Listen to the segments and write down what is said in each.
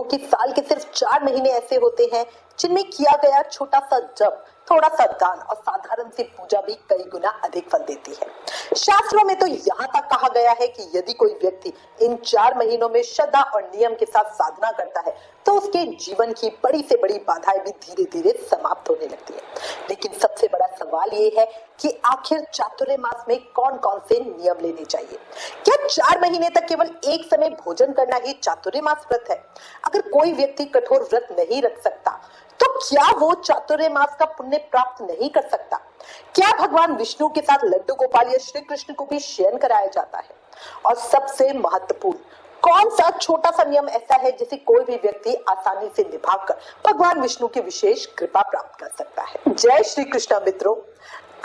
क्योंकि साल के सिर्फ 4 महीने ऐसे होते हैं जिनमें किया गया छोटा सा जप, थोड़ा सा दान और साधारण सी पूजा भी कई गुना अधिक फल देती है। शास्त्रों में तो यहाँ तक कहा गया है कि यदि कोई व्यक्ति इन 4 महीनों में श्रद्धा और नियम के साथ साधना करता है तो उसके जीवन की बड़ी से बड़ी बाधाएं भी धीरे धीरे समाप्त होने लगती है। लेकिन सबसे बड़ा सवाल ये है कि आखिर चातुर्य मास में कौन कौन से नियम लेने चाहिए? क्या 4 महीने तक केवल एक समय भोजन करना ही चातुर्य मास व्रत है? अगर कोई व्यक्ति कठोर व्रत नहीं रख सकता तो क्या वो चातुर्य मास का पुण्य प्राप्त नहीं कर सकता? क्या भगवान विष्णु के साथ लड्डू गोपाल या श्री कृष्ण को भी शयन कराया जाता है? और सबसे महत्वपूर्ण, कौन सा छोटा सा नियम ऐसा है जिसे कोई भी व्यक्ति आसानी से निभाकर भगवान विष्णु की विशेष कृपा प्राप्त कर सकता है? जय श्री कृष्ण मित्रों,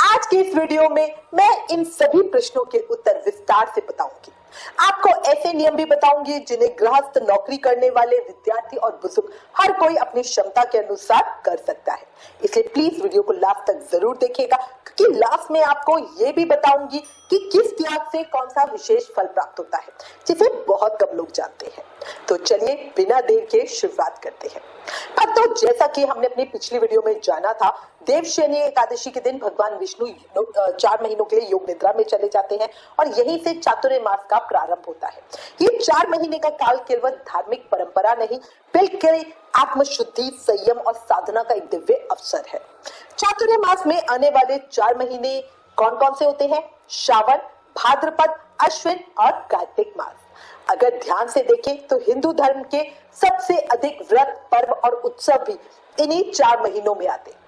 आज के इस वीडियो में मैं इन सभी प्रश्नों के उत्तर विस्तार से बताऊंगी। आपको ऐसे नियम भी बताऊंगी जिन्हें गृहस्थ, नौकरी करने वाले, विद्यार्थी और बुजुर्ग हर कोई अपनी क्षमता के अनुसार कर सकता है। इसलिए प्लीज वीडियो को लास्ट तक जरूर देखिएगा, क्योंकि लास्ट में आपको ये भी बताऊंगी कि किस त्याग से कौन सा विशेष फल प्राप्त होता है, जिसे बहुत कम लोग जानते हैं। तो चलिए बिना देर के शुरुआत करते हैं। तो जैसा कि हमने अपनी पिछली वीडियो में जाना था, देवशयनी एकादशी के दिन भगवान विष्णु 4 महीनों के लिए योग निद्रा में चले जाते हैं और यहीं से चातुर्य मास का प्रारंभ होता है। ये 4 महीने का काल केवल धार्मिक परंपरा नहीं, बल्कि आत्मशुद्धि, संयम और साधना का एक दिव्य अवसर है। चातुर्य मास में आने वाले 4 महीने कौन कौन से होते हैं? श्रावण, भाद्रपद, अश्विन और कार्तिक मास। अगर ध्यान से देखें तो हिंदू धर्म के सबसे अधिक व्रत, पर्व और उत्सव भी इन्हीं 4 महीनों में आते हैं।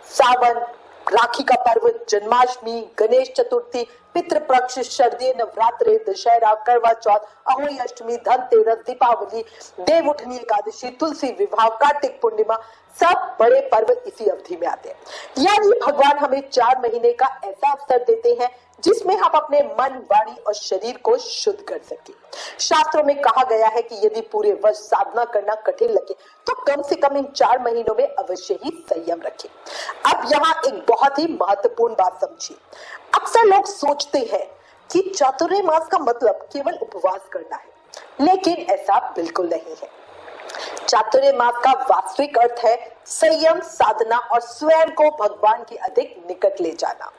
सावन, राखी का पर्व, जन्माष्टमी, गणेश चतुर्थी, पितृपक्ष, शारदीय नवरात्रि, दशहरा, करवा चौथ, अहोई अष्टमी, धनतेरस, दीपावली, देवउठनी एकादशी, तुलसी विवाह, कार्तिक पूर्णिमा, सब बड़े पर्व इसी अवधि में आते हैं। यानी भगवान हमें 4 महीने का ऐसा अवसर देते हैं जिसमें हम अपने मन, वाणी और शरीर को शुद्ध कर सके। शास्त्रों में कहा गया है कि यदि पूरे वर्ष साधना करना कठिन लगे तो कम से कम इन 4 महीनों में अवश्य ही संयम रखें। अब यहाँ एक बहुत ही महत्वपूर्ण बात समझिए। अक्सर लोग सोचते हैं कि चातुर्य मास का मतलब केवल उपवास करना है, लेकिन ऐसा बिल्कुल नहीं है। चातुर्य मास का वास्तविक अर्थ है संयम, साधना और स्वयं को भगवान के अधिक निकट ले जाना।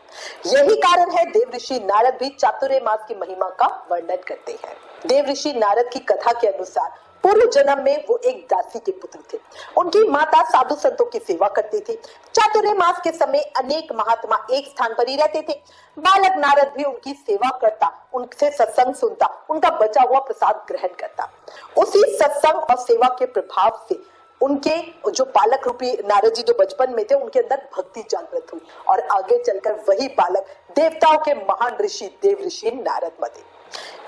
यही कारण है देव ऋषि नारद भी चातुर्य मास की महिमा का वर्णन करते हैं। देव ऋषि नारद की कथा के अनुसार पूर्व जन्म में वो एक दासी के पुत्र थे। उनकी माता साधु संतों की सेवा करती थी। चातुर्य मास के समय अनेक महात्मा एक स्थान पर ही रहते थे। बालक नारद भी उनकी सेवा करता, उनसे सत्संग सुनता, उनका बचा हुआ प्रसाद ग्रहण करता। उसी सत्संग और सेवा के प्रभाव से उनके जो बालक रूपी नारद जी जो बचपन में थे, उनके अंदर भक्ति जागृत हुई और आगे चलकर वही बालक देवताओं के महान ऋषि देव ऋषि नारद बने।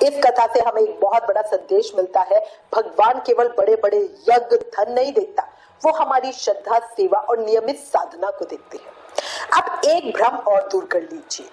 इस कथा से हमें एक बहुत बड़ा संदेश मिलता है। भगवान केवल बड़े बड़े यज्ञ, धन नहीं देखता, वो हमारी श्रद्धा, सेवा और नियमित साधना को देखते हैं। अब एक भ्रम और दूर कर लीजिए।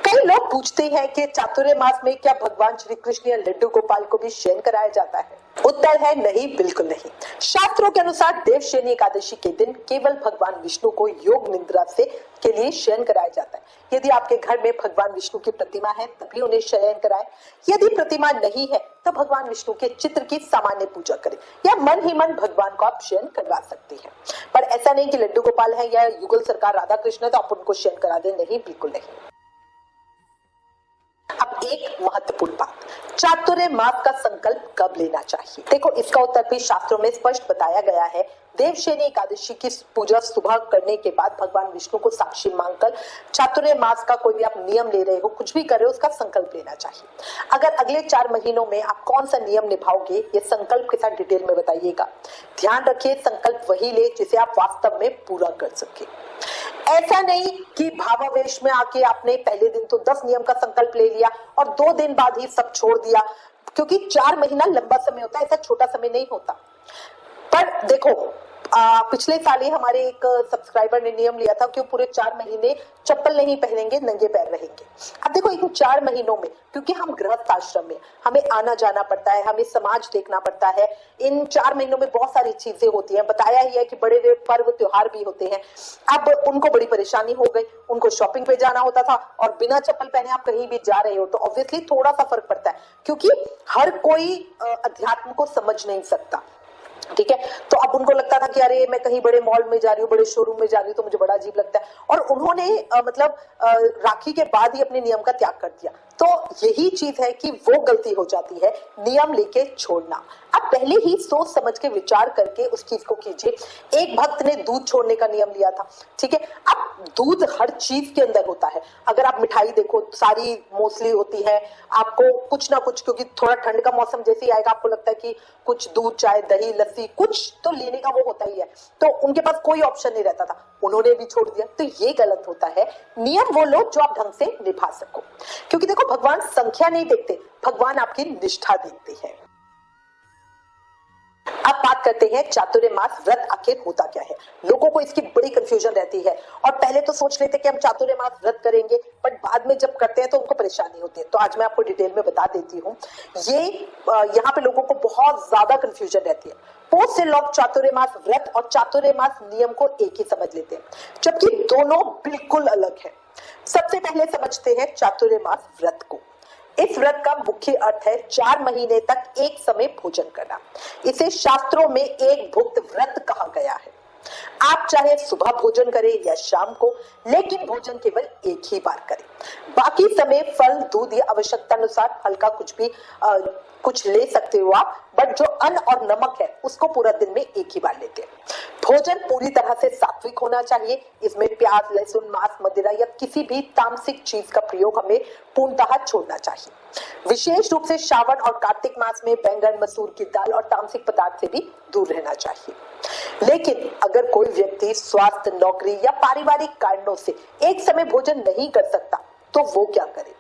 कई लोग पूछते हैं कि चातुर्य मास में क्या भगवान श्री कृष्ण या लड्डू गोपाल को भी शयन कराया जाता है? उत्तर है नहीं, बिल्कुल नहीं। शास्त्रों के अनुसार देवशयनी एकादशी के दिन केवल भगवान विष्णु को योग निद्रा से के लिए शयन कराया जाता है। यदि आपके घर में भगवान विष्णु की प्रतिमा है तभी उन्हें शयन कराएं। यदि प्रतिमा नहीं है तो भगवान विष्णु के चित्र की सामान्य पूजा करें या मन ही मन भगवान को आप शयन करवा सकते हैं। पर ऐसा नहीं कि लड्डू गोपाल है या युगल सरकार राधा कृष्ण है तो आप उनको शयन करा दें, नहीं, बिल्कुल नहीं। अब एक महत्वपूर्ण बात, चातुर्य मास का संकल्प कब लेना चाहिए? देखो, इसका उत्तर भी शास्त्रों में स्पष्ट बताया गया है। देवशयनी एकादशी की पूजा सुबह करने के बाद भगवान विष्णु को साक्षी मानकर चातुर्य मास का कोई भी आप नियम ले रहे हो, कुछ भी कर रहे हो, उसका संकल्प लेना चाहिए। अगर अगले 4 महीनों में आप कौन सा नियम निभाओगे, ये संकल्प के साथ डिटेल में बताइएगा। ध्यान रखिए, संकल्प वही ले जिसे आप वास्तव में पूरा कर सके। ऐसा नहीं कि भावावेश में आके आपने पहले दिन तो 10 नियम का संकल्प ले लिया और 2 दिन बाद ही सब छोड़ दिया, क्योंकि 4 महीना लंबा समय होता है, ऐसा छोटा समय नहीं होता। पर देखो, पिछले साल ही हमारे एक सब्सक्राइबर ने नियम लिया था कि वो पूरे 4 महीने चप्पल नहीं पहनेंगे, नंगे पैर रहेंगे। अब देखो, इन 4 महीनों में क्योंकि हम गृहस्थ आश्रम में हमें आना जाना पड़ता है, हमें समाज देखना पड़ता है, इन 4 महीनों में बहुत सारी चीजें होती हैं। बताया ही है कि बड़े बड़े पर्व त्योहार भी होते हैं। अब उनको बड़ी परेशानी हो गई, उनको शॉपिंग पे जाना होता था और बिना चप्पल पहने आप कहीं भी जा रहे हो तो ऑब्वियसली थोड़ा सा फर्क पड़ता है, क्योंकि हर कोई अध्यात्म को समझ नहीं सकता। ठीक है। तो अब उनको लगता था कि अरे मैं कहीं बड़े मॉल में जा रही हूँ, बड़े शोरूम में जा रही हूँ, तो मुझे बड़ा अजीब लगता है, और उन्होंने राखी के बाद ही अपने नियम का त्याग कर दिया। तो यही चीज है कि वो गलती हो जाती है, नियम लेके छोड़ना। आप पहले ही सोच समझ के विचार करके उस चीज को कीजिए। एक भक्त ने दूध छोड़ने का नियम लिया था, ठीक है। अब दूध हर चीज के अंदर होता है, अगर आप मिठाई देखो सारी मोस्टली होती है, आपको कुछ ना कुछ, क्योंकि थोड़ा ठंड का मौसम जैसे ही आएगा आपको लगता है कि कुछ दूध, चाय, दही, लस्सी कुछ तो लेने का वो होता ही है, तो उनके पास कोई ऑप्शन नहीं रहता था, उन्होंने भी छोड़ दिया। तो ये गलत होता है। नियम वो लो जो आप ढंग से निभा सको, क्योंकि देखो भगवान संख्या नहीं देखते, भगवान आपकी निष्ठा देखते हैं। अब बात करते हैं चातुर्मास व्रत आखिर होता क्या है। लोगों को इसकी बड़ी कंफ्यूजन रहती है, और पहले तो सोच लेते कि हम चातुर्मास व्रत करेंगे, बट बाद में जब करते हैं तो उनको परेशानी होती है। तो आज मैं आपको डिटेल में बता देती हूँ। ये यहाँ पे लोगों को बहुत ज्यादा कंफ्यूजन रहती है। बहुत से लोग चातुर्मास व्रत और चातुर्मास नियम को एक ही समझ लेते हैं, जबकि दोनों बिल्कुल अलग है। सबसे पहले समझते हैं चातुर्मास व्रत को। इस व्रत का मुख्य अर्थ है 4 महीने तक एक समय भोजन करना। इसे शास्त्रों में एक भुक्त व्रत कहा गया है। आप चाहे सुबह भोजन करें या शाम को, लेकिन भोजन केवल एक ही बार करें। बाकी समय फल, दूध या आवश्यकता अनुसार हल्का कुछ ले सकते हो आप, बट जो अन्न और नमक है उसको पूरा दिन में एक ही बार लेते हैं। भोजन पूरी तरह से सात्विक होना चाहिए। इसमें प्याज, लहसुन, मांस, मदिरा या किसी भी तामसिक चीज का प्रयोग हमें पूर्णतः छोड़ना चाहिए। विशेष रूप से श्रावण और कार्तिक मास में बैंगन, मसूर की दाल और तामसिक पदार्थ से भी दूर रहना चाहिए। लेकिन अगर कोई व्यक्ति स्वास्थ्य, नौकरी या पारिवारिक कारणों से एक समय भोजन नहीं कर सकता, तो वो क्या करे?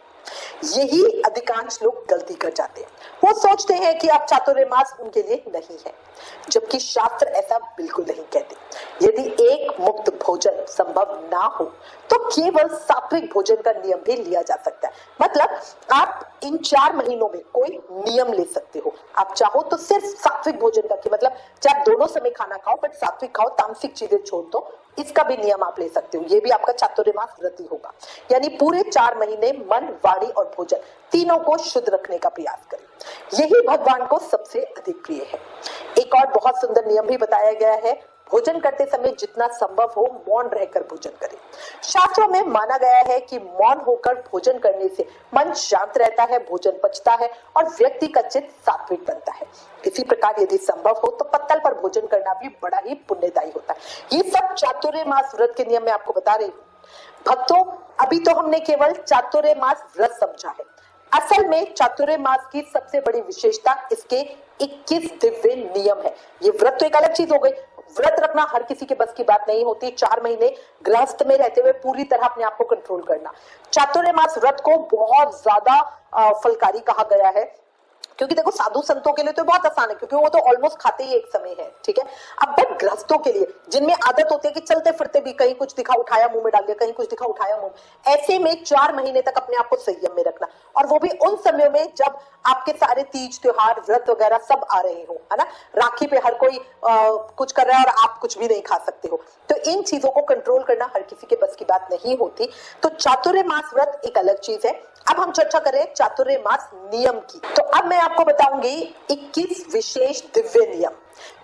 यही अधिकांश लोग गलती कर जाते हैं। वो सोचते हैं कि अब चातुर्मास उनके लिए नहीं है, जबकि शास्त्र ऐसा बिल्कुल नहीं कहते। यदि एक मुक्त भोजन संभव ना हो तो केवल सात्विक भोजन का नियम भी लिया जा सकता है। मतलब आप इन 4 महीनों में कोई नियम ले सकते हो। आप चाहो तो सिर्फ सात्विक भोजन का, मतलब चाहे आप दोनों समय खाना खाओ बट सात्विक खाओ, तामसिक चीजें छोड़ दो, इसका भी नियम आप ले सकते हो। ये भी आपका चातुर्मास व्रत ही होगा। यानी पूरे 4 महीने मन, वाणी और भोजन तीनों को शुद्ध रखने का प्रयास करें। यही भगवान को सबसे अधिक प्रिय है। एक और बहुत सुंदर नियम भी बताया गया है। भोजन करते समय जितना संभव हो मौन रहकर भोजन करें। शास्त्रों में माना गया है कि मौन होकर भोजन करने से मन शांत रहता है, भोजन पचता है और व्यक्ति का चित्त सात्विक बनता है। इसी प्रकार यदि संभव हो तो पत्तल पर भोजन करना भी बड़ा ही पुण्यदायी होता है। ये सब चातुर्मास व्रत के नियम मैं आपको बता रही हूँ। भक्तों, अभी तो हमने केवल चातुर्मास व्रत समझा है। असल में चातुर्मास की सबसे बड़ी विशेषता इसके 21 दिव्य नियम है। ये व्रत तो एक अलग चीज हो गई। व्रत रखना हर किसी के बस की बात नहीं होती। 4 महीने गृहस्थ में रहते हुए पूरी तरह अपने आप को कंट्रोल करना। चातुर्मास व्रत को बहुत ज्यादा फलकारी कहा गया है, क्योंकि देखो साधु संतों के लिए तो बहुत आसान है, क्योंकि वो तो ऑलमोस्ट खाते ही एक समय है, ठीक है। अब बट गृहस्थों के लिए, जिनमें आदत होती है कि चलते फिरते भी कहीं कुछ दिखा उठाया मुंह में डाल दिया, कहीं कुछ दिखा उठाया मुंह, ऐसे में 4 महीने तक अपने आप को संयम में रखना, और वो भी उन समयों में जब आपके सारे तीज, त्योहार, व्रत वगैरह सब आ रहे हो, है ना। राखी पे हर कोई कुछ कर रहा है और आप कुछ भी नहीं खा सकते हो। तो इन चीजों को कंट्रोल करना हर किसी के बस की बात नहीं होती। तो चातुर्मास व्रत एक अलग चीज है। अब हम चर्चा करें चातुर्मास नियम की। तो अब मैं आपको बताऊंगी 21 विशेष दिव्य नियम।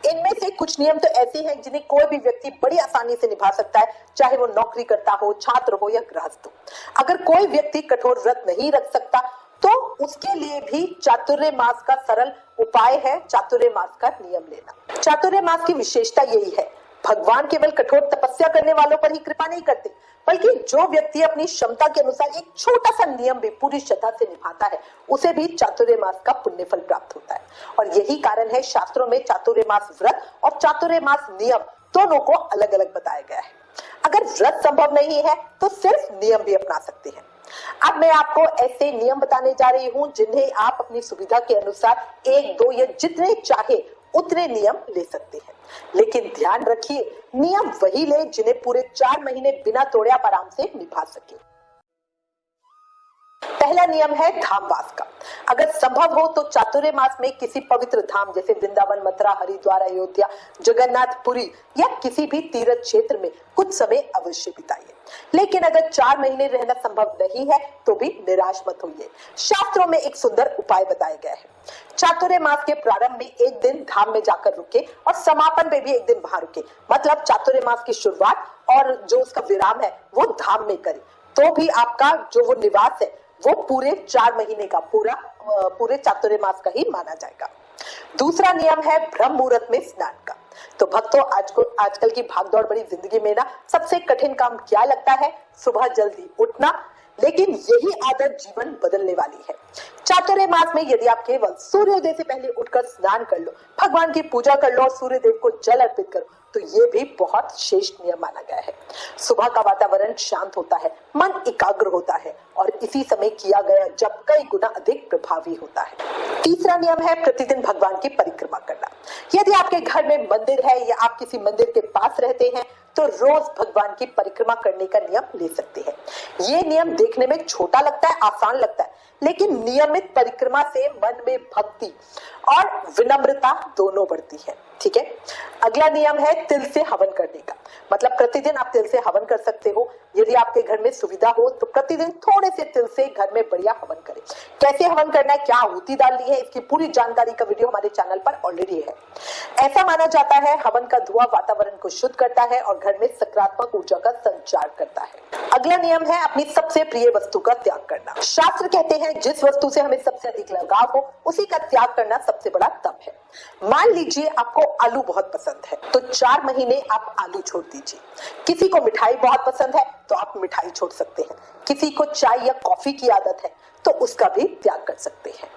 इनमें से कुछ नियम तो ऐसे हैं जिन्हें कोई भी व्यक्ति बड़ी आसानी से निभा सकता है, चाहे वो नौकरी करता हो, छात्र हो या गृहस्थ हो। अगर कोई व्यक्ति कठोर व्रत नहीं रख सकता तो उसके लिए भी चातुर्मास का सरल उपाय है चातुर्मास का नियम लेना। चातुर्मास की विशेषता यही है, भगवान केवल कठोर तपस्या करने वालों पर ही कृपा नहीं करते, बल्कि जो व्यक्ति अपनी क्षमता के अनुसार एक छोटा सा नियम भी पूरी श्रद्धा से निभाता है, उसे भी चातुर्मास का पुण्य फल प्राप्त होता है। और यही कारण है शास्त्रों में चातुर्मास व्रत और चातुर्मास नियम दोनों को अलग अलग बताया गया है। अगर व्रत संभव नहीं है तो सिर्फ नियम भी अपना सकते हैं। अब मैं आपको ऐसे नियम बताने जा रही हूं जिन्हें आप अपनी सुविधा के अनुसार 1, 2 या जितने चाहे उतने नियम ले सकते हैं। लेकिन ध्यान रखिए, नियम वही ले जिन्हें पूरे 4 महीने बिना तोड़े आप आराम से निभा सके। पहला नियम है धामवास का। अगर संभव हो तो चातुर्मास में किसी पवित्र धाम जैसे वृंदावन, मथुरा, हरिद्वार, अयोध्या, जगन्नाथपुरी या किसी भी तीर्थ क्षेत्र में कुछ समय अवश्य बिताइए। लेकिन अगर 4 महीने रहना संभव नहीं है तो भी निराश मत होइए। शास्त्रों में एक सुंदर उपाय बताया गया है। चातुर्य मास के प्रारंभ में एक दिन धाम में जाकर रुके और समापन में भी एक दिन वहां रुके। मतलब चातुर्य मास की शुरुआत और जो उसका विराम है वो धाम में करे, तो भी आपका जो वो निवास है वो पूरे 4 महीने का पूरे चातुर्य मास का ही माना जाएगा। दूसरा नियम है ब्रह्म मुहूर्त में स्नान का। तो भक्तों, आजकल की भागदौड़ भरी जिंदगी में ना सबसे कठिन काम क्या लगता है? सुबह जल्दी उठना। लेकिन यही आदत जीवन बदलने वाली है। चातुर्य मास में यदि आप केवल सूर्योदय से पहले उठकर स्नान कर लो, भगवान की पूजा कर लो और सूर्यदेव को जल अर्पित करो, तो ये भी बहुत श्रेष्ठ नियम माना गया है। सुबह का वातावरण शांत होता है, मन एकाग्र होता है और इसी समय किया गया जप कई गुना अधिक प्रभावी होता है। तीसरा नियम है प्रतिदिन भगवान की परिक्रमा करना। यदि आपके घर में मंदिर है या आप किसी मंदिर के पास रहते हैं तो रोज भगवान की परिक्रमा करने का नियम ले सकते हैं। ये नियम देखने में छोटा लगता है, आसान लगता है, लेकिन नियमित परिक्रमा से मन में भक्ति और विनम्रता दोनों बढ़ती है। ठीक है। अगला नियम है तिल से हवन करने का। मतलब प्रतिदिन आप तिल से हवन कर सकते हो। यदि आपके घर में सुविधा हो तो प्रतिदिन थोड़े से तिल से घर में बढ़िया हवन करें। कैसे हवन करना है, क्या आहुति डालनी है, इसकी पूरी जानकारी का वीडियो हमारे चैनल पर ऑलरेडी है। ऐसा माना जाता है हवन का धुआं वातावरण को शुद्ध करता है और घर में सकारात्मक ऊर्जा का संचार करता है। अगला नियम है अपनी सबसे प्रिय वस्तु का त्याग करना। शास्त्र कहते हैं जिस वस्तु से हमें सबसे अधिक लगाव हो उसी का त्याग करना सबसे बड़ा तप है। मान लीजिए आपको आलू बहुत पसंद है तो 4 महीने आप आलू छोड़ दीजिए। किसी को मिठाई बहुत पसंद है तो आप मिठाई छोड़ सकते हैं। किसी को चाय या कॉफी की आदत है तो उसका भी त्याग कर सकते हैं।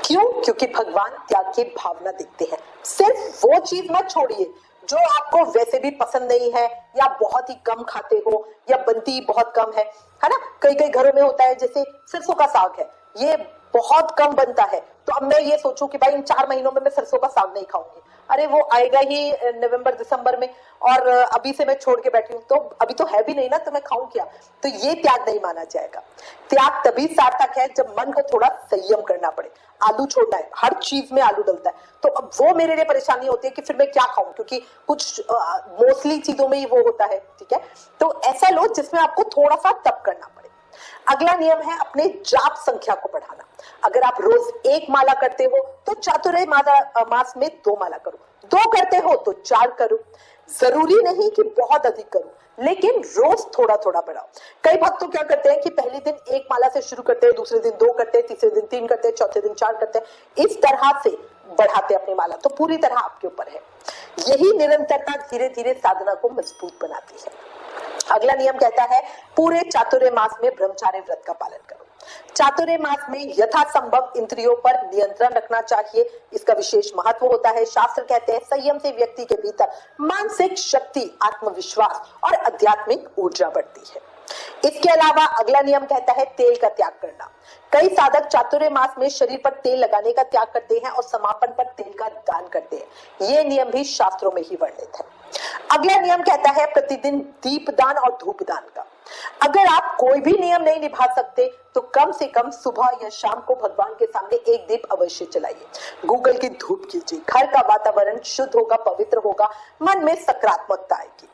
क्यों? क्योंकि भगवान त्याग की भावना देखते हैं। सिर्फ वो चीज मत छोड़िए जो आपको वैसे भी पसंद नहीं है या बहुत ही कम खाते हो या बनती बहुत कम है ना। कई कई घरों में होता है, जैसे सरसों का साग है, ये बहुत कम बनता है, तो अब मैं ये सोचूं कि भाई इन 4 महीनों में मैं सरसों का साग नहीं खाऊंगी। अरे वो आएगा ही नवंबर दिसंबर में और अभी से मैं छोड़ के बैठी हूँ तो अभी तो है भी नहीं ना, तो मैं खाऊं क्या? तो ये त्याग नहीं माना जाएगा। त्याग तभी सार्थक है जब मन को थोड़ा संयम करना पड़े। आलू छोड़ना है, हर चीज में आलू डलता है, तो अब वो मेरे लिए परेशानी होती है कि फिर मैं क्या खाऊं, क्योंकि कुछ मोस्टली चीजों में ही वो होता है। ठीक है, तो ऐसा लो जिसमें आपको थोड़ा सा तप करना पड़े। अगला नियम है अपने जाप संख्या को बढ़ाना। अगर आप रोज 1 माला करते हो तो चातुर्य मास में 2 माला करो, 2 करते हो तो 4 करो। जरूरी नहीं कि बहुत अधिक करो, लेकिन रोज थोड़ा थोड़ा बढ़ाओ। कई भक्त तो क्या करते हैं कि पहले दिन 1 माला से शुरू करते हैं, दूसरे दिन 2 करते हैं, तीसरे दिन 3 करते हैं, चौथे दिन 4 करते हैं। इस तरह से बढ़ाते अपनी माला, तो पूरी तरह आपके ऊपर है। यही निरंतरता धीरे धीरे साधना को मजबूत बनाती है। अगला नियम कहता है पूरे चातुर्य मास में ब्रह्मचार्य व्रत का पालन करो। चातुर्य मास में यथासंभव इंद्रियों पर नियंत्रण रखना चाहिए, इसका विशेष महत्व होता है। शास्त्र कहते हैं संयम से व्यक्ति के भीतर मानसिक शक्ति, आत्मविश्वास और आध्यात्मिक ऊर्जा बढ़ती है। इसके अलावा अगला नियम कहता है तेल का त्याग करना। कई साधक चातुर्य मास में शरीर पर तेल लगाने का त्याग करते हैं और समापन पर तेल का दान करते हैं। ये नियम भी शास्त्रों में ही वर्णित है। अगला नियम कहता है प्रतिदिन दीपदान और धूपदान का। अगर आप कोई भी नियम नहीं निभा सकते तो कम से कम सुबह या शाम को भगवान के सामने एक दीप अवश्य जलाइए। गूगल की धूप कीजिए, घर का वातावरण शुद्ध होगा, पवित्र होगा, मन में सकारात्मकता आएगी।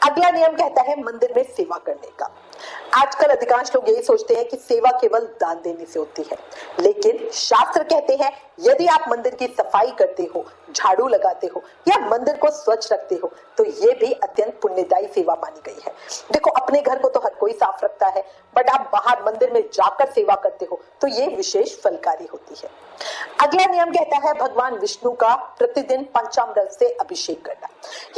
अगला नियम कहता है मंदिर में सेवा करने का। आजकल अधिकांश लोग यही सोचते हैं कि सेवा केवल दान देने से होती है, लेकिन शास्त्र कहते हैं यदि आप मंदिर की सफाई करते हो, झाड़ू लगाते हो या मंदिर को स्वच्छ रखते हो तो ये भी अत्यंत पुण्यदायी सेवा मानी गई है। देखो, अपने घर को तो हर कोई साफ रखता है, बट आप बाहर मंदिर में जाकर सेवा करते हो तो ये विशेष फलकारी होती है। अगला नियम कहता है भगवान विष्णु का प्रतिदिन पंचामृत से अभिषेक करना।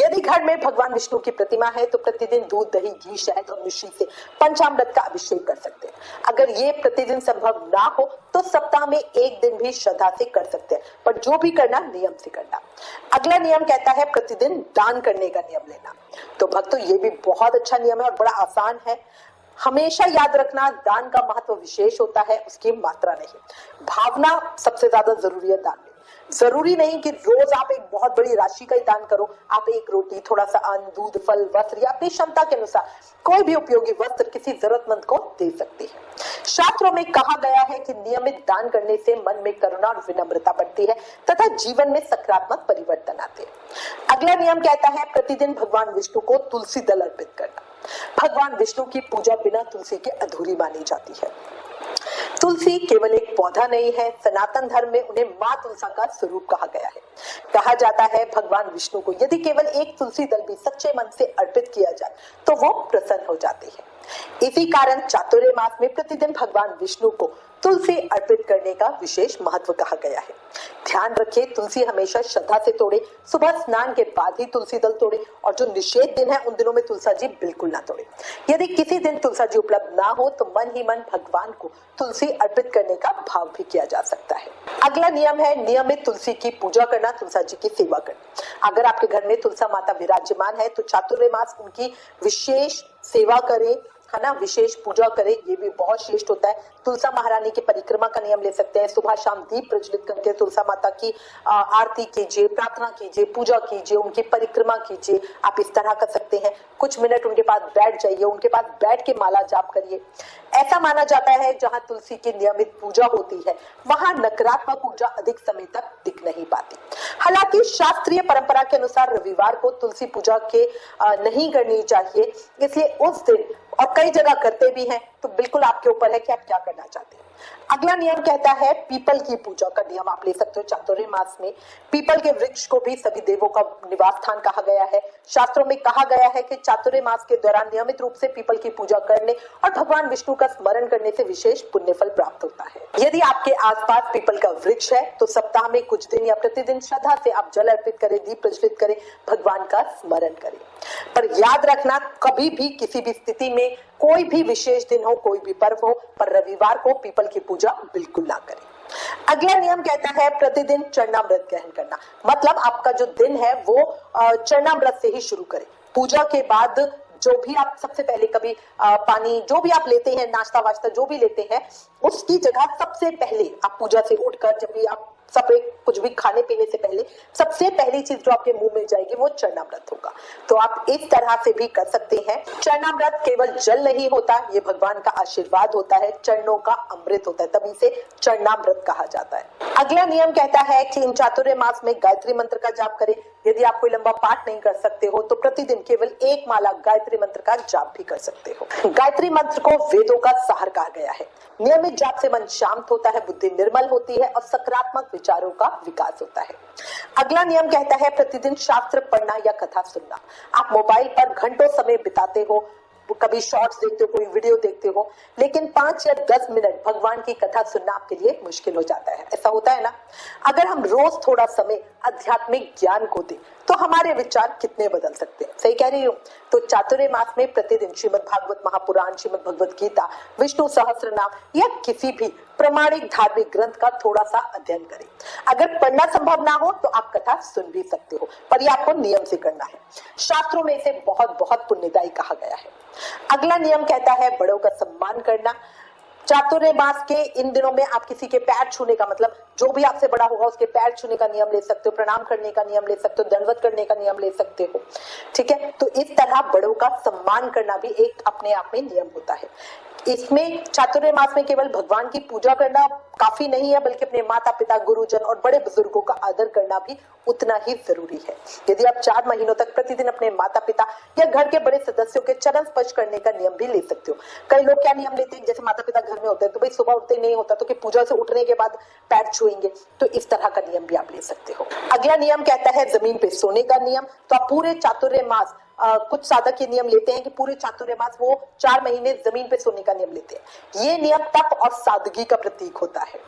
यदि घर में भगवान विष्णु की प्रतिमा है तो प्रतिदिन दूध, दही, घी, शहद और मिश्री से पंचामृत का अभिषेक कर सकते हैं। अगर ये प्रतिदिन संभव ना हो तो सप्ताह में 1 दिन भी श्रद्धा से कर सकते हैं, पर जो भी करना नियम से करना। अगला नियम कहता है प्रतिदिन दान करने का नियम लेना। तो भक्तों, ये भी बहुत अच्छा नियम है और बड़ा आसान है। हमेशा याद रखना, दान का महत्व विशेष होता है, उसकी मात्रा नहीं। भावना सबसे ज्यादा जरूरी है दान में। जरूरी नहीं कि रोज आप एक बहुत बड़ी राशि का ही दान करो। आप 1 रोटी, थोड़ा सा अन्न, दूध, फल, वस्त्र या अपनी क्षमता के अनुसार कोई भी उपयोगी वस्त्र किसी जरूरतमंद को दे सकते हैं। शास्त्रों में कहा गया है कि नियमित दान करने से मन में करुणा और विनम्रता बढ़ती है तथा जीवन में सकारात्मक परिवर्तन आते हैं। अगला नियम कहता है प्रतिदिन भगवान विष्णु को तुलसी दल अर्पित करना। भगवान विष्णु की पूजा बिना तुलसी के अधूरी मानी जाती है। तुलसी केवल एक पौधा नहीं है, सनातन धर्म में उन्हें माँ तुलसा का स्वरूप कहा गया है। कहा जाता है भगवान विष्णु को यदि केवल एक तुलसी दल भी सच्चे मन से अर्पित किया जाए तो वो प्रसन्न हो जाते हैं। इसी कारण चातुर्य मास में प्रतिदिन भगवान विष्णु को तुलसी अर्पित करने का विशेष महत्व कहा गया है। ध्यान रखें, तुलसी हमेशा श्रद्धा से तोड़े, सुबह स्नान के बाद ही तुलसी दल तोड़े और जो निषेध दिन है उन दिनों में तुलसा जी बिल्कुल ना तोड़े। यदि किसी दिन तुलसा जी उपलब्ध ना हो तो मन ही मन भगवान को तुलसी अर्पित करने का भाव भी किया जा सकता है। अगला नियम है नियमित तुलसी की पूजा करना, तुलसा जी की सेवा करना। अगर आपके घर में तुलसा माता विराजमान है तो चातुर्य मास उनकी विशेष सेवा करें, है ना, विशेष पूजा करें, ये भी बहुत श्रेष्ठ होता है। तुलसा महारानी की परिक्रमा का नियम ले सकते हैं। सुबह शाम दीप प्रज्वलित करके तुलसा माता की आरती कीजिए, प्रार्थना कीजिए, पूजा कीजिए, उनकी परिक्रमा कीजिए। आप इस तरह कर सकते हैं। कुछ मिनट उनके पास बैठ जाइए, उनके पास बैठ के माला जाप करिए। ऐसा माना जाता है जहाँ तुलसी की नियमित पूजा होती है वहां नकारात्मक ऊर्जा अधिक समय तक दिख नहीं पाती। हालांकि शास्त्रीय परंपरा के अनुसार रविवार को तुलसी पूजा के नहीं करनी चाहिए, इसलिए उस दिन, और कई जगह करते भी हैं, तो बिल्कुल आपके ऊपर है कि आप क्या करना चाहते हैं। अगला नियम कहता है पीपल की पूजा का नियम आप ले सकते हो चातुर्य मास में। पीपल के वृक्ष को भी सभी देवों का निवास स्थान कहा गया है। शास्त्रों में कहा गया है कि चातुर्य मास के दौरान नियमित रूप से पीपल की पूजा करने और भगवान विष्णु का स्मरण करने से विशेष पुण्य फल प्राप्त होता है। यदि आपके आसपास पीपल का वृक्ष है तो सप्ताह में कुछ दिन या प्रतिदिन श्रद्धा से आप जल अर्पित करें, दीप प्रज्वलित करें, भगवान का स्मरण करें। पर याद रखना, कभी भी किसी भी स्थिति में, कोई भी विशेष दिन हो, कोई भी पर्व हो, पर रविवार को पीपल की पूजा बिल्कुल ना करें। अगला नियम कहता है प्रतिदिन चरणामृत ग्रहण करना। मतलब आपका जो दिन है वो चरणामृत से ही शुरू करें। पूजा के बाद जो भी आप सबसे पहले कभी पानी जो भी आप लेते हैं, नाश्ता वाश्ता जो भी लेते हैं, उसकी जगह सबसे पहले आप पूजा से उठकर जब भी आप सब कुछ भी खाने पीने से पहले सबसे पहली चीज जो आपके मुंह में जाएगी वो चरणामृत होगा। तो आप इस तरह से भी कर सकते हैं। चरणामृत केवल जल नहीं होता, ये भगवान का आशीर्वाद होता है, चरणों का अमृत होता है, तभी इसे चरणामृत कहा जाता है। अगला नियम कहता है कि इन चातुर्य मास में गायत्री मंत्र का जाप करें। यदि आप कोई लंबा पाठ नहीं कर सकते हो तो प्रतिदिन केवल एक माला गायत्री मंत्र का जाप भी कर सकते हो। गायत्री मंत्र को वेदों का सार कहा गया है। नियमित जाप से मन शांत होता है, बुद्धि निर्मल होती है और सकारात्मक विचारों का विकास होता है। अगला नियम कहता है प्रतिदिन शास्त्र पढ़ना या कथा सुनना। आप मोबाइल पर घंटों समय बिताते हो, कभी शॉर्ट्स देखते हो, कोई वीडियो देखते हो, लेकिन 5 या 10 मिनट भगवान की कथा सुनना आपके लिए मुश्किल हो जाता है। ऐसा होता है ना? अगर हम रोज थोड़ा समय आध्यात्मिक ज्ञान को दें तो हमारे विचार कितने बदल सकते हैं। सही कह रही हूँ? तो चातुर्य मास में प्रतिदिन श्रीमद् भागवत महापुराण, श्रीमद् भगवत गीता, विष्णु सहस्त्रनाम या किसी भी प्रमाणिक धार्मिक ग्रंथ का थोड़ा सा अध्ययन करें। अगर पढ़ना संभव ना हो तो आप कथा सुन भी सकते हो, पर ये आपको नियम से करना है। शास्त्रों में इसे बहुत बहुत पुण्यदायी कहा गया है। अगला नियम कहता है बड़ों का सम्मान करना। चातुर्य मास के इन दिनों में आप किसी के पैर छूने का, मतलब जो भी आपसे बड़ा होगा उसके पैर छूने का नियम ले सकते हो, प्रणाम करने का नियम ले सकते हो, दंडवत करने का नियम ले सकते हो। ठीक है, तो इस तरह बड़ों का सम्मान करना भी एक अपने आप में नियम होता है। इसमें चातुर्य मास में केवल भगवान की पूजा करना काफी नहीं है, बल्कि अपने माता पिता, गुरुजन और बड़े बुजुर्गों का आदर करना भी उतना ही जरूरी है। यदि आप 4 महीनों तक प्रतिदिन अपने माता पिता या घर के बड़े सदस्यों के चरण स्पर्श करने का नियम भी ले सकते हो। कई लोग क्या नियम लेते हैं, जैसे माता पिता घर में होते हैं तो भाई सुबह उठते नहीं होता तो कि पूजा से उठने के बाद पैर छुएंगे, तो इस तरह का नियम भी आप ले सकते हो। अगला नियम कहता है जमीन पे सोने का नियम। तो आप पूरे चातुर्य मास कुछ साधक ये नियम लेते हैं कि पूरे चातुर्य मास वो 4 महीने जमीन पे सोने का नियम लेते हैं। ये नियम तप और सादगी का प्रतीक होता है।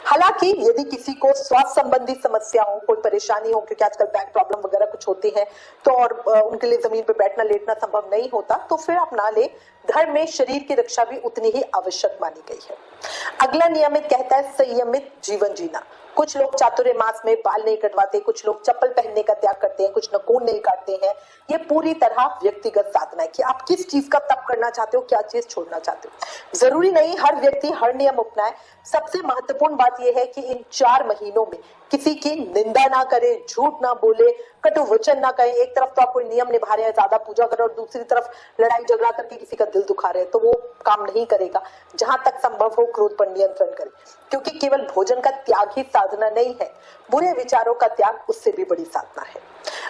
हालांकि यदि किसी को स्वास्थ्य संबंधी समस्या हो, कोई परेशानी हो, क्योंकि आजकल बैक प्रॉब्लम वगैरह कुछ होती है, तो और उनके लिए जमीन पे बैठना लेटना संभव नहीं होता, तो फिर आप ना ले। धर्म में शरीर की रक्षा भी उतनी ही आवश्यक मानी गई है। अगला नियमित कहता है संयमित जीवन जीना। कुछ लोग चातुर्य मास में बाल नहीं कटवाते, कुछ लोग चप्पल पहनने का त्याग करते हैं, कुछ नखून नहीं काटते हैं। ये पूरी तरह व्यक्तिगत साधना है कि आप किस चीज का तप करना चाहते हो, क्या चीज छोड़ना चाहते हो। जरूरी नहीं हर व्यक्ति हर नियम अपनाए। सबसे महत्वपूर्ण बात यह है कि इन 4 महीनों में किसी की निंदा ना करे, झूठ ना बोले, कटु वचन ना कहे। एक तरफ तो आप कोई नियम निभा रहे हैं, ज्यादा पूजा कर रहे हैं, और दूसरी तरफ लड़ाई झगड़ा करके किसी का दिल दुखा रहे हैं, तो वो काम नहीं करेगा। जहां तक संभव हो क्रोध पर नियंत्रण करें, क्योंकि केवल भोजन का त्याग ही साधना नहीं है, बुरे विचारों का त्याग उससे भी बड़ी साधना है।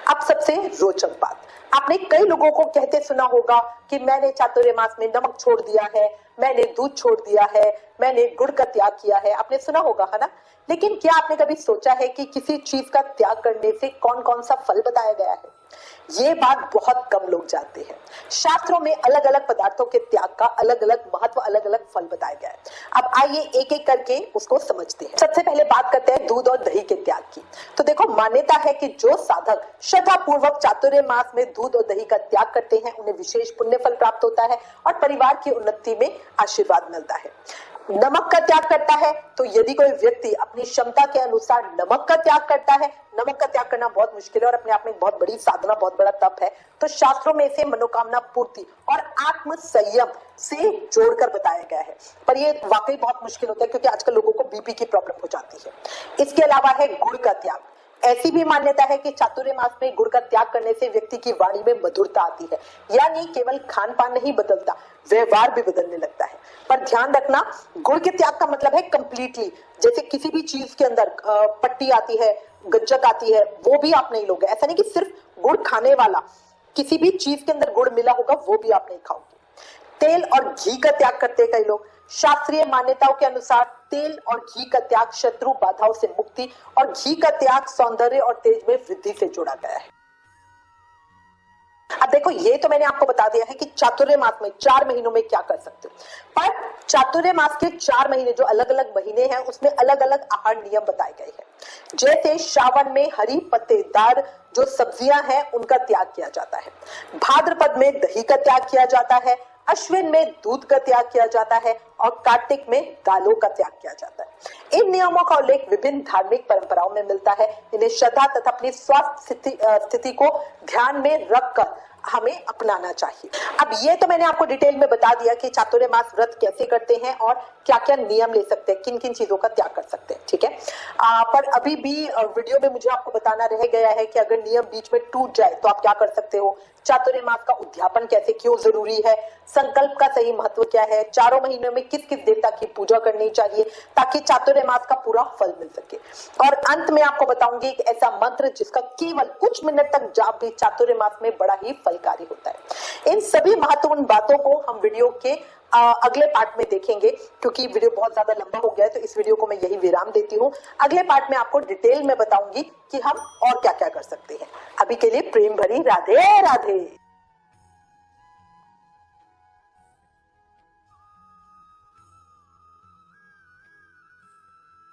अब सबसे रोचक बात, आपने कई लोगों को कहते सुना होगा कि मैंने चातुर्य मास में नमक छोड़ दिया है, मैंने दूध छोड़ दिया है, मैंने गुड़ का त्याग किया है। आपने सुना होगा, है ना? लेकिन क्या आपने कभी सोचा है कि किसी चीज का त्याग करने से कौन कौन सा फल बताया गया है? ये बात बहुत कम लोग जानते हैं। शास्त्रों में अलग अलग पदार्थों के त्याग का अलग अलग महत्व, अलग अलग फल बताया गया है। अब आइए एक एक करके उसको समझते हैं। सबसे पहले बात करते हैं दूध और दही के त्याग की। तो देखो, मान्यता है कि जो साधक श्रद्धा पूर्वक चातुर्य मास में दूध और दही का त्याग करते हैं, उन्हें विशेष पुण्य फल प्राप्त होता है और परिवार की उन्नति में आशीर्वाद मिलता है। नमक का त्याग करता है, तो यदि कोई व्यक्ति अपनी क्षमता के अनुसार नमक का त्याग करता है, नमक का त्याग करना बहुत मुश्किल है और अपने आप में बहुत बड़ी साधना, बहुत बड़ा तप है, तो शास्त्रों में इसे मनोकामना पूर्ति और आत्म संयम से जोड़कर बताया गया है। पर ये वाकई बहुत मुश्किल होता है, क्योंकि आजकल लोगों को बीपी की प्रॉब्लम हो जाती है। इसके अलावा है गुड़ का त्याग। ऐसी भी मान्यता है कि चातुर्य मास में गुड़ का त्याग करने से व्यक्ति की वाणी में मधुरता आती है, यानी केवल खान पान नहीं बदलता, व्यवहार भी बदलने लगता है। पर ध्यान रखना, गुड़ के त्याग का मतलब है कंप्लीटली। जैसे किसी भी चीज के अंदर पट्टी आती है, गज्जक आती है, वो भी आप नहीं लोगे। ऐसा नहीं कि सिर्फ गुड़ खाने वाला, किसी भी चीज के अंदर गुड़ मिला होगा वो भी आप नहीं खाओगे। तेल और घी का त्याग करते हैं कई लोग। शास्त्रीय मान्यताओं के अनुसार तेल और घी का त्याग शत्रु बाधाओं से मुक्ति और घी का त्याग सौंदर्य और तेज में वृद्धि से जोड़ा गया है। अब देखो, ये तो मैंने आपको बता दिया है कि चातुर्य मास में 4 महीनों में क्या कर सकते हो, पर चातुर्य मास के 4 महीने जो अलग अलग महीने हैं, उसमें अलग अलग आहार नियम बताए गए हैं। जैसे श्रावण में हरी पत्तेदार जो सब्जियां हैं उनका त्याग किया जाता है, भाद्रपद में दही का त्याग किया जाता है, अश्विन में दूध का त्याग किया जाता है और कार्तिक में दालों का त्याग किया जाता है। इन नियमों का उल्लेख विभिन्न धार्मिक परंपराओं में मिलता है। इन्हें श्रद्धा तथा अपनी स्वास्थ्य स्थिति को ध्यान में रखकर हमें अपनाना चाहिए। अब ये तो मैंने आपको डिटेल में बता दिया कि चातुर्य मास व्रत कैसे करते हैं और क्या क्या नियम ले सकते हैं, किन किन चीजों का त्याग कर सकते हैं, ठीक है। पर अभी भी वीडियो में मुझे आपको बताना रह गया है कि अगर नियम बीच में टूट जाए तो आप क्या कर सकते हो, चातुर्य मास का उद्यापन कैसे, क्यों जरूरी है, संकल्प का सही महत्व क्या है, चारों महीनों में किस किस देवता की पूजा करनी चाहिए ताकि चातुर्य मास का पूरा फल मिल सके। और अंत में आपको बताऊंगी एक ऐसा मंत्र जिसका केवल कुछ मिनट तक जाप भी चातुर्य मास में बड़ा ही फलकारी होता है। इन सभी महत्वपूर्ण बातों को हम वीडियो के अगले पार्ट में देखेंगे, क्योंकि वीडियो बहुत ज्यादा लंबा हो गया है, तो इस वीडियो को मैं यही विराम देती हूँ। अगले पार्ट में आपको डिटेल में बताऊंगी कि हम और क्या क्या कर सकते हैं। अभी के लिए प्रेम भरी राधे राधे।